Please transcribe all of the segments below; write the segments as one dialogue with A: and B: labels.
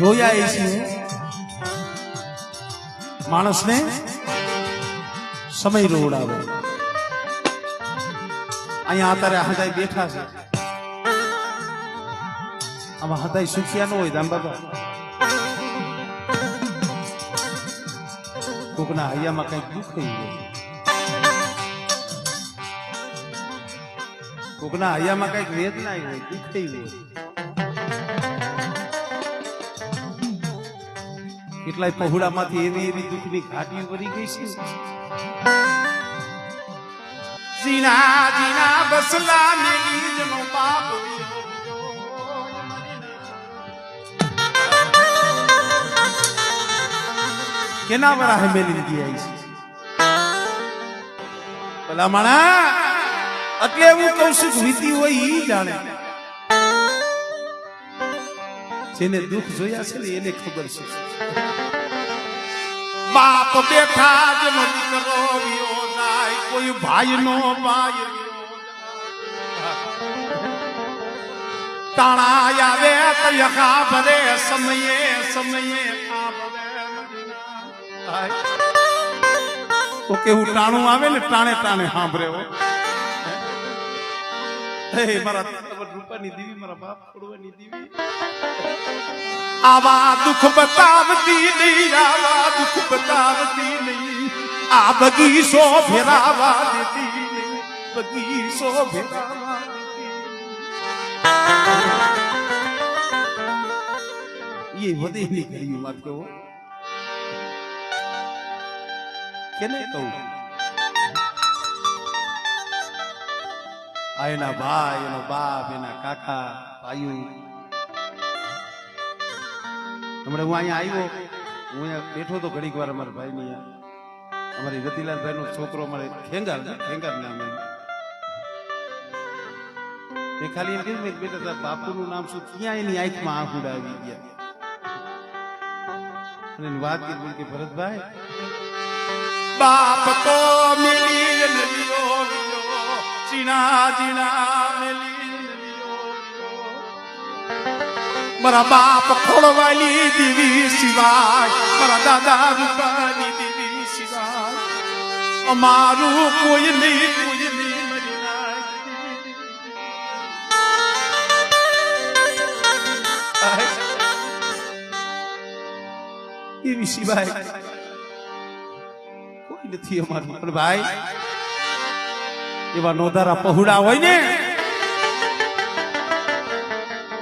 A: જોયા છે માણસને સમય રોડાવે. અહીંયા અત્યારે હદાય બેઠા છે, આમાં હદાય સુખિયા ન હોય રામ બાબા. કોકના હૈયામાં કઈક દુઃખ હોય, કોકના હૈયામાં કઈક વેદના હોય, દુઃખ હોય. કેટલાય પહોળામાંથી એવી એવી દુઃખની ઘાટીઓ ભરી ગઈ છે. જીના જીના બસલા મેલી જનો બાપ કેના વરાહે મેલી ગયા છે. ભલા માણા એટલે હું કહું છું વીતી હોય ઈ જાણે. જેને દુઃખ જોયા છે ને એને ખબર છે. બાપ બેઠા જનો દીકરો વિયો જાય, કોઈ ભાઈ નો ભાઈ તાણા આવે તો યખા ભરે સમયે સમયે તો કેવું ટાણું આવે ને ટાણે ટાણે સાંભળે. મારા રૂપાની દેવી, મારા બાપ છોડવાની દેવી, આવા દુઃખ બતાવતી નહીં, આવા દુઃખ બતાવતી નહીં, આ બગીચો ફેરાવા દેતી નહીં, બગીચો ફેરાવા દેતી. એ વધે નહીં કર્યું વાત કહો કેને કહું. આ એના ભાઈ, એનો બાપ, એના કાકા, ભાઈઓ. હમણાં હું અહીંયા આવ્યો, હું અહીંયા બેઠો તો ઘડીક વાર અમારા ભાઈ ની, અમારી રતિલાલ ભાઈ નો છોકરો અમારે ખેંગાર નામ એ ખાલી એમ કીધું બેટા બાપુ નું નામ શું, ક્યાં એની આંખમાં આંખુડા આવી ગયા. અને એની વાત કીધી કે ભરતભાઈ બાપ તો મિલી નદીઓ જીણા જીણા મિલી નદીઓ, મારા બાપ ખોળવાલી દેવી સિવાય, મારા દાદા રૂપાની દેવી સિવાય અમારું કોઈ નહીં, કોઈ નહીં મરી જાય એવી સિવાય કોઈ નથી અમારું. પણ ભાઈ એવા નોધારા પહોળા હોય ને,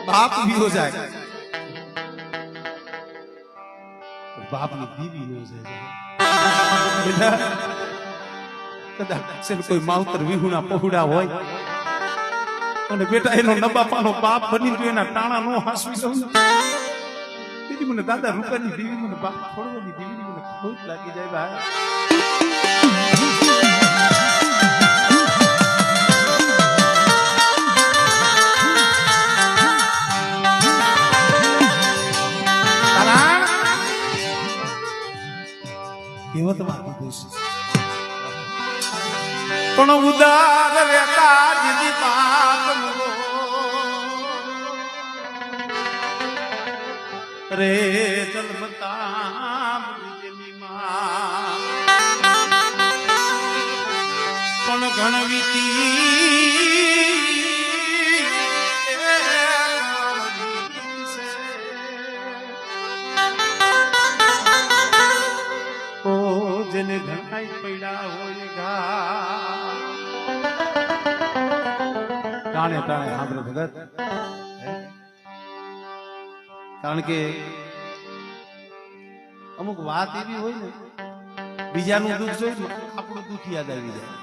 A: બાપ વિયો જાય, બાપ ની દીવી નો જાય. કદાચ કોઈ માવતર વિહુના પહોળા હોય અને બેટા એનો નબાપાનો બાપ બની ગયો, એના ટાણા નો હાસવી દઉં. બીજી મને દાદા રૂપાની દેવી, મને બાપ છોડવાની દેવી મને ખોટ લાગી જાય ભાઈ. પણ ઉદાર રહેતા દીદી બાપ રે જન્મતા પણ ઘણવીતી જેને ઘણાય પડ્યા હોય ઘા ટાણે ટાણે આપણે ભગત. કારણ કે અમુક વાત એવી હોય ને, બીજાનું દુઃખ જોઈ આપણું દુઃખ યાદ આવી જાય.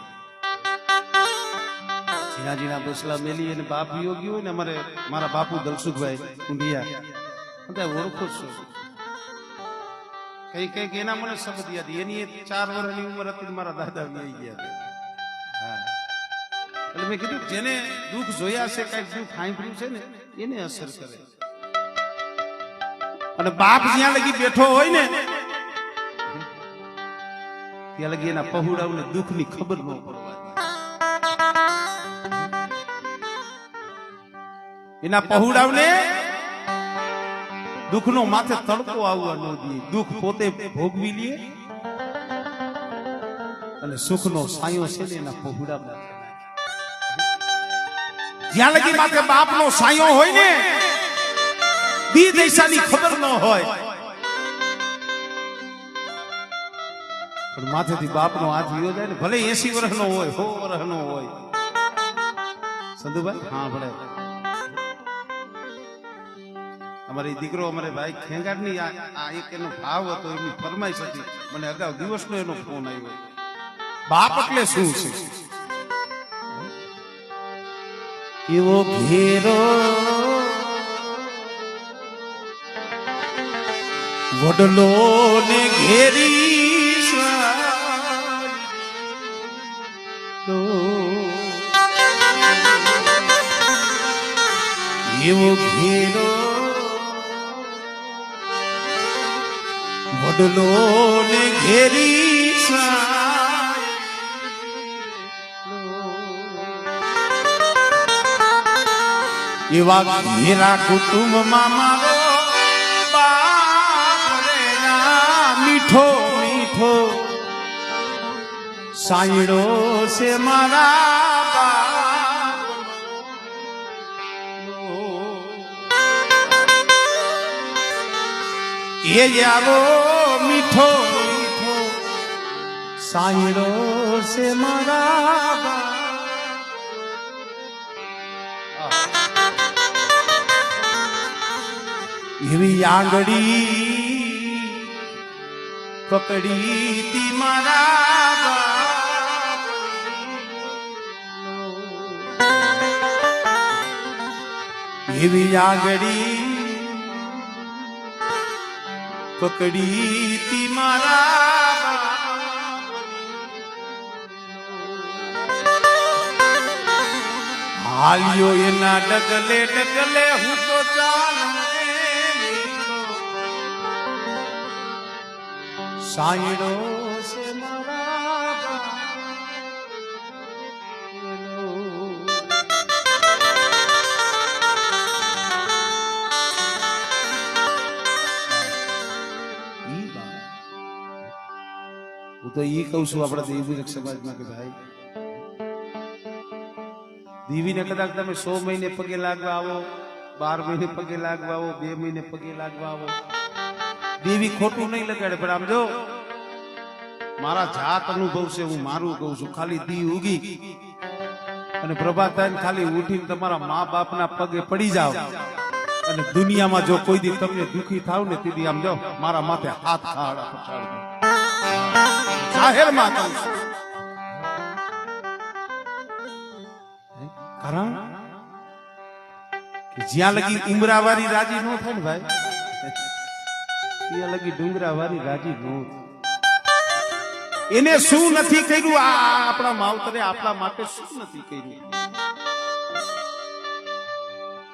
A: ઝીણા ઝીણા બસલા મેલી અને બાપ યોગી હોય ને, અમારે મારા બાપુ દલસુખભાઈ કુંડિયા ઓળખો છો કઈ કઈક એના મને શબ્દ યાદ. એની 4 વર્ષની ઉંમર હતી મારા દાદા આવી ગયા. એટલે મેં કીધું જેને દુઃખ જોયા છે, કઈક દુઃખ સાંભળ્યું છે ને, એને અસર કરે. અને બાપ જ્યાં લગી બેઠો હોય ને ત્યાં લગી એના પહોળાઓને દુઃખની ખબર ન પડવા. એના પહોળાઓને દુઃખનો માથે તડકો આવવા ન દે, દુઃખ પોતે ભોગવી લે અને સુખનો સાયો છે ને એના પહોળામાં જ્યાં લગી માથે બાપનો સાયો હોય ને દી દૈસાની ખબર ન હોય, પણ માથેથી બાપનો હાથ વિયો જાય ને ભલે 80 વર્ષનો હોય 100 વર્ષનો હોય. સંધુભાઈ હા ભલે અમારી દીકરો અમારે ભાઈ ખેંગારની આ એક એનો ભાવ હતો, એની ફરમાઈશ હતી. મને અગાઉ દિવસનો એનો ફોન આવ્યો, બાપ એટલે શું છે? એવો ઘેરો વડલો ને ઘેરી એવો ઘેરો વડલો ને ઘેરી એવા ઘેરા કુટુંબમાં મારો બાપ રે ના મીઠો મીઠો સાયડો છે મારા બાપ. એ આવો મીઠો મીઠો સાયડો છે મારા બાપ. એવી આંગળી પકડી તી મારા બાપ. એવી આંગળી પકડી તી મારા બાપ. હાલ્યો એના ડગલે ડગલે હું તો ચાલ સાયડો છે મારા બાપ. હું તો ઈ કહું છું આપણા દેવી સમાજમાં કે ભાઈ દેવીને કદાચ તમે 100 મહિને પગે લાગવા આવો, 12 મહિને પગે લાગવા આવો, 2 મહિને પગે લાગવા આવો, દેવી ખોટું નહીં લગાડે. પણ આમ જો મારા જાત અનુભવ છે, હું મારું કહું છું. ખાલી દી ઉગી અને પ્રભાત થાય ને ખાલી ઉઠીને તમારા મા બાપના પગે પડી જાઓ અને દુનિયામાં જો કોઈ દી તમને દુખી થાવ ને તેથી આમ જો મારા માથે હાથ ખાડા પછાડજો. જાહેરમાં કહું છું. કારણ કે જ્યાં લગી ઉમરાવાળી રાજી ન થાય ને ભાઈ, ત્યાં લગી ડુંગરાવાળી રાજી ન થાય. એને શું નથી કર્યું આ આપણા માવતરે આપણા માટે શું નથી કર્યું?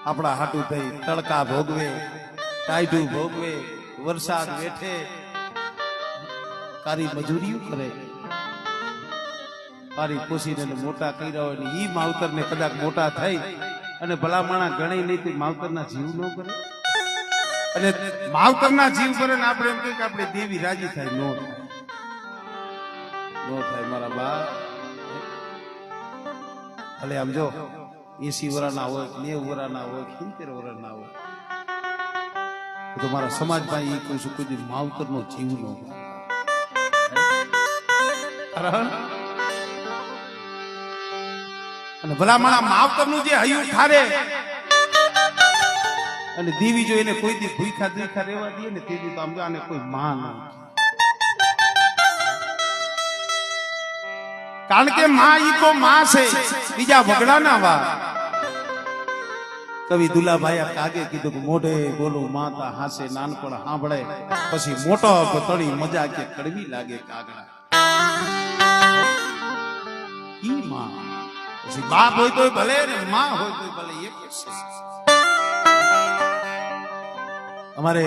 A: આપણા હાટું થઈ તડકા ભોગવે, ટાઈડું ભોગવે, વરસાદ વેઠે, કારી મજૂરીઓ કરે, પારી પોસીને મોટા કર્યા હોય ને ઈ માવતરને કદાચ મોટા થઈ અને ભલામણા ગણી નહીં માવતરના જીવ ન કરે અને માવતરના જીવ કરે ને આપણે એમ કહીએ કે આપણે દેવી રાજી થાય. નો થાય મારા બા. ભલે આમ જો 80 વર્ષના હોય, 90 વર્ષના હોય, 70 વર્ષના હોય, તો મારા સમાજમાં એ કહું છું કોઈ માવતરનો જીવ ન હોય. અને ભલામણા માવતરનું જે હૈયું ઠારે અને દેવી જો એને કોઈ દી ભૂખા દીખા રહેવા દે ને તે દી તો આમ આને કોઈ માં ન. કારણ કે માં ઈ તો માં છે, બીજા વગડાના વા. કવિ દુલાભાઈ કાગે કીધું કે મોઢે બોલું માતા હાસે નાનપણ સાંભળે પછી મોટો તળી મજા કે કડવી લાગે કાગડા. ઈ માં પછી બાપ હોય તોય ભલે ને માં હોય તોય ભલે એક છે. અમારે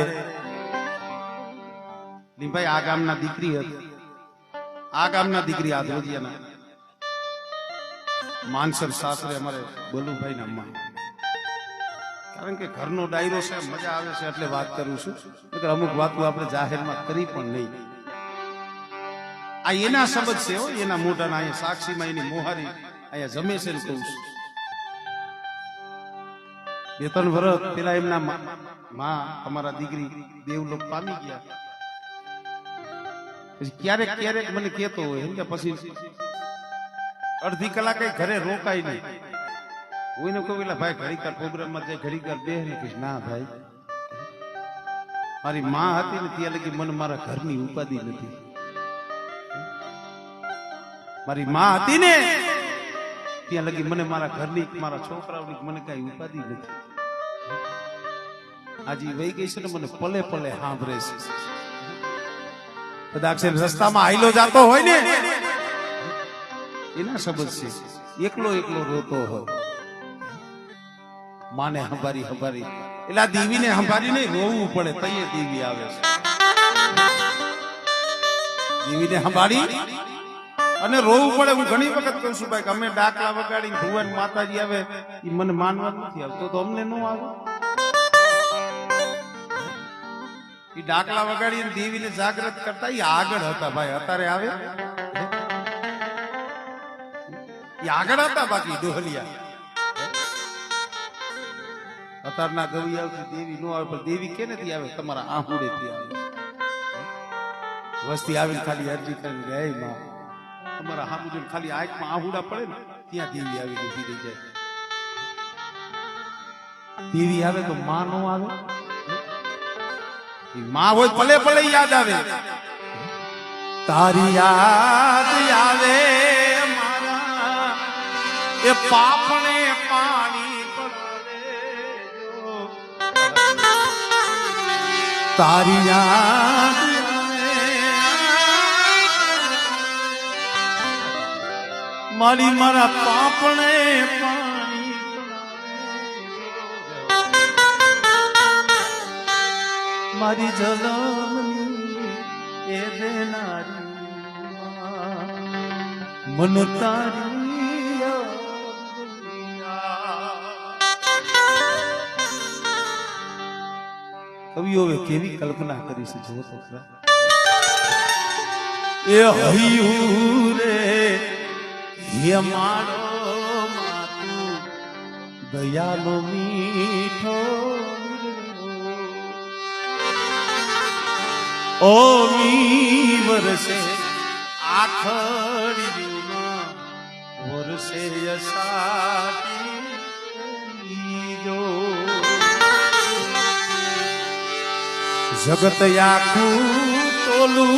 A: લીંભાઈ આ ગામના દીકરી હતી, આ ગામના દીકરી આધોજીયાના માનસર સાસરે અમારે બોલુભાઈ ના અમ્મા કારણ કે ઘરનો ડાયરો છે, મજા આવે છે એટલે વાત કરું છું. નકર અમુક વાતો આપણે જાહેરમાં કરી પણ નહીં. આ એના શબ્દ છે હો, એના મોઢાના. અહીંયા સાક્ષીમાં એની મોહારી અહીંયા જમે છે ને કહું છું. 2-3 વર્ષ પેલા એમના માં અમારા દીકરી દેવલોક પામી ગયા. પછી ક્યારેક ક્યારેક મને કહેતો હોય એમ કે પછી અડધી કલાકે ઘરે રોકાય નહીં. હું એને કહું એટલે ભાઈ ઘડીકર પ્રોગ્રામમાં જાય, ઘડીકર બે ને કહીશ ના ભાઈ, મારી માં હતી ને ત્યાં લગી મને મારા ઘરની ઉપાધિ નથી. મારી માં હતી ને ત્યાં લગી મને મારા ઘરની, મારા છોકરાઓની મને કઈ ઉપાધિ નથી. આજે વહી ગઈ છે ને મને પલે પલે સાંભળે છે. કદાચ રસ્તામાં આયલો જાતો હોય ને એના શબ્દ છે. એકલો એકલો રોતો હોય, માને હંભારી હંભારી, એટલે આ દેવીને હંભારી નહીં રોવું પડે તઈએ દેવી આવે છે. દેવીને હંભારી અને રોવું પડે. હું ઘણી વખત કહું છું ભાઈ, અમે ડાકલા વગાડી ભુવન માતાજી આવે એ મને માનવા નથી આવતો, તો અમને ન આવે. એ ડાકલા વગાડી દેવીને જાગૃત કરતા એ આગળ હતા ભાઈ. અત્યારે આવે એ આગળ હતા, બાકી ડોહલિયા અત્યારના ગવી આવતી દેવી નો આવે. પણ દેવી કેનેથી આવે? તમારા આહુડેથી આવે. વસ્તી આવીને ખાલી અરજી કરીને ગયા માં તમારા હામું ખાલી આંખમાં આહુડા પડે ને ત્યાં દેવી આવી ઉભી રહી જાય. દેવી આવે તો માં નો આવે? માં હોય ભલે ભલે યાદ આવે. તારી યાદ આવે મારા એ પાપણે પાણી પડાવે જો. તારી યાદ મારી મારા પાપણે પાણી મારી જલમની એ દેનારી મન તારી. કવિઓએ કેવી કલ્પના કરી છે જો તો ખરા. એ હૈયું રે હે મારો માતું દયાનો મીઠો ઓ મી વરસે આખડીમાં વરસે યસાતી જો. જગત આખું તોલું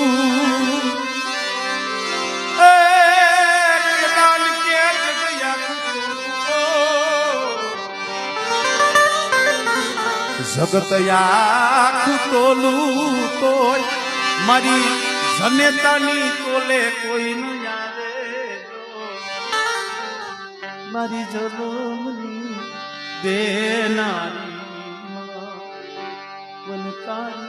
A: જગત આખું તોલું તોય મારી જનેતાની તોલે કોઈ ન આવે. મારી જલમની દેનારી મન તારી